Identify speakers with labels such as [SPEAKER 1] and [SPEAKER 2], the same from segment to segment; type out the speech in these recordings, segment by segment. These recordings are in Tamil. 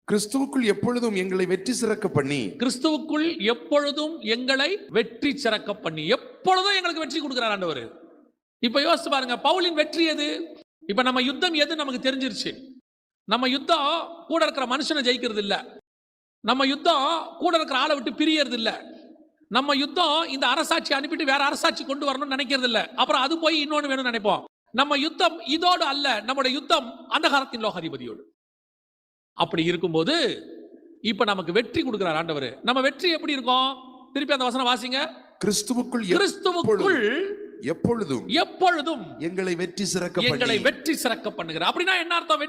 [SPEAKER 1] கிறிஸ்துவுக்குள் எப்பொழுதும் எங்களை வெற்றி சிறக்க பண்ணி,
[SPEAKER 2] கிறிஸ்துவுக்குள் எப்பொழுதும் எங்களை வெற்றி சிறக்க பண்ணி, எப்பொழுதும் எங்களுக்கு வெற்றி கொடுக்கிறார் ஆண்டவர். இப்ப யோசிச்சு பாருங்க, பவுலின் வெற்றி எது? இப்ப நம்ம யுத்தம் எது நமக்கு தெரிஞ்சிருச்சு. நம்ம யுத்தம் கூட இருக்கிற மனுஷனை ஜெயிக்கிறது இல்ல. நம்ம யுத்தம் கூட இருக்கிற ஆளை விட்டு பிரியறது இல்ல. நம்ம யுத்தம் இந்த அரசாட்சி அனுப்பிட்டு வேற அரசாட்சி கொண்டு வரணும்னு நினைக்கிறது இல்ல. அப்புறம் அது போய் இன்னொன்னு வேணும்னு நினைப்போம். நம்ம யுத்தம் இதோடு அல்ல, நம்முடைய யுத்தம் அந்த காலத்தின் லோகாதிபதியோடு. அப்படி இருக்கும்போது இப்ப நமக்கு வெற்றி கொடுக்கிறார் ஆண்டவர். நம்ம வெற்றி எப்படி இருக்கும்? திருப்பி அந்த வசனம் வாசிங்க.
[SPEAKER 1] கிறிஸ்துவுக்குள் எப்பொழுதும்
[SPEAKER 2] எப்பொழுதும்
[SPEAKER 1] எங்களை வெற்றி
[SPEAKER 2] சிறக்க பண்ணுகிறார். அப்படின்னா என்ன அர்த்தம்?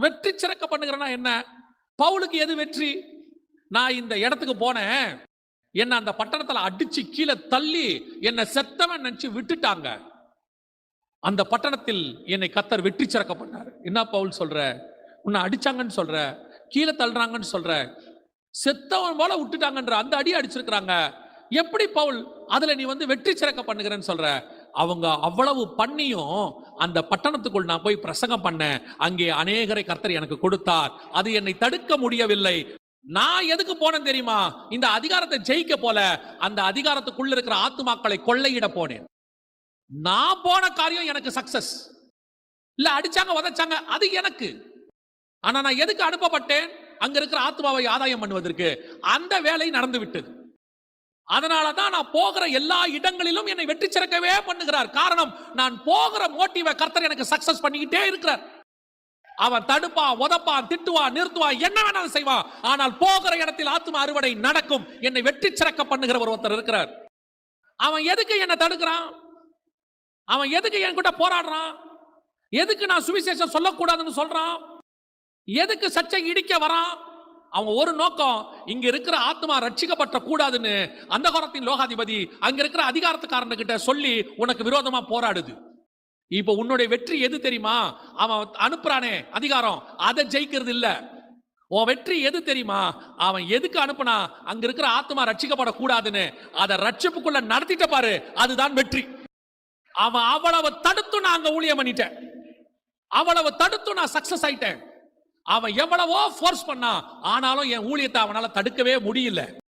[SPEAKER 2] வெற்றி சிறக்க பண்ணுகிறனா என்ன? பவுலுக்கு எது வெற்றி? நான் இந்த இடத்துக்கு போனேன், என்ன அந்த பட்டணத்துல அடிச்சு கீழே தள்ளி என்ன செத்தவன் நினைச்சு விட்டுட்டாங்க. அந்த பட்டணத்தில் என்னை கர்த்தர் வெற்றி சிறக்க பண்ணார். என்ன பவுல் சொல்ற? உன்னை அடிச்சாங்கன்னு சொல்ற, கீழே தள்ளுறாங்கன்னு சொல்ற, செத்தவன் போல விட்டுட்டாங்கன்ற அந்த அடி அடிச்சிருக்கிறாங்க. எப்படி பவுல் அதுல நீ வெற்றி சிறக்க பண்ணுகிறேன்னு சொல்ற? அவங்க அவ்வளவு பண்ணியும் அந்த பட்டணத்துக்குள் நான் போய் பிரசங்கம் பண்ணேன். அங்கே அநேகரை கர்த்தர் எனக்கு கொடுத்தார். அது என்னை தடுக்க முடியவில்லை. நான் எதுக்கு போனேன் தெரியுமா? இந்த அதிகாரத்தை ஜெயிக்க போல, அந்த அதிகாரத்துக்குள்ள இருக்கிற ஆத்துமாக்களை கொள்ளையிட போனேன். நான் போன காரியம் எனக்கு சக்சஸ் இல்ல. அடிச்சாங்க உதைச்சாங்க, அது எனக்கு. ஆனா நான் எதுக்கு அனுப்பப்பட்டேன்? அங்க இருக்கிற ஆத்மாவை ஆதாயம் பண்ணுவதற்கு. அந்த வேலை நடந்து விட்டது. அதனாலதான் நான் போகிற எல்லா இடங்களிலும் என்னை வெற்றி சிறக்கவே பண்ணுகிறார். காரணம், நான் போகிற மோட்டிவை கர்த்தர் எனக்கு சக்சஸ் பண்ணிக்கிட்டே இருக்கிறார். அவன் தடுப்பான், உதப்பான், திட்டுவான், நிறுத்துவான், என்ன வேணாலும் செய்வான். ஆனால் போகிற இடத்தில் ஆத்மா அறுவடை நடக்கும். என்னை வெற்றி சிறக்க பண்ணுகிற ஒருத்தர் இருக்கிறார். அவன் எதுக்கு என்னை தடுக்கிறான்? அவன் எதுக்கு என் கிட்ட போராடுறான்? எதுக்கு நான் சுவிசேஷம் சொல்லக்கூடாதுன்னு சொல்றான்? எதுக்கு சர்ச்சை இடிக்க வரான்? அவன் ஒரு நோக்கம், இங்க இருக்கிற ஆத்மா ரட்சிக்கப்பட்ட கூடாதுன்னு அந்த காலத்தின் லோகாதிபதி அங்க இருக்கிற அதிகாரத்துக்காரன்கிட்ட சொல்லி உனக்கு விரோதமா போராடுது. இப்ப உன்னுடைய வெற்றி எது தெரியுமா? அவன் அனுப்புறானே அதிகாரம், அதை ஜெயிக்கிறது இல்ல. உன் வெற்றி எது தெரியுமா? அவன் எதுக்கு அனுப்புனா? அங்க இருக்கிற ஆத்மா ரட்சிக்கப்படக்கூடாதுன்னு அதை ரட்சிப்புக்குள்ள நடத்திட்ட பாரு, அதுதான் வெற்றி. அவன் அவ்வளவு தடுத்து நான் அங்க ஊழியம் பண்ணிட்டேன், அவ்வளவு தடுத்து நான் சக்சஸ் ஆயிட்டேன். அவன் எவ்வளவோ ஃபோர்ஸ் பண்ணா, ஆனாலும் என் ஊழியத்தை அவனால தடுக்கவே முடியல.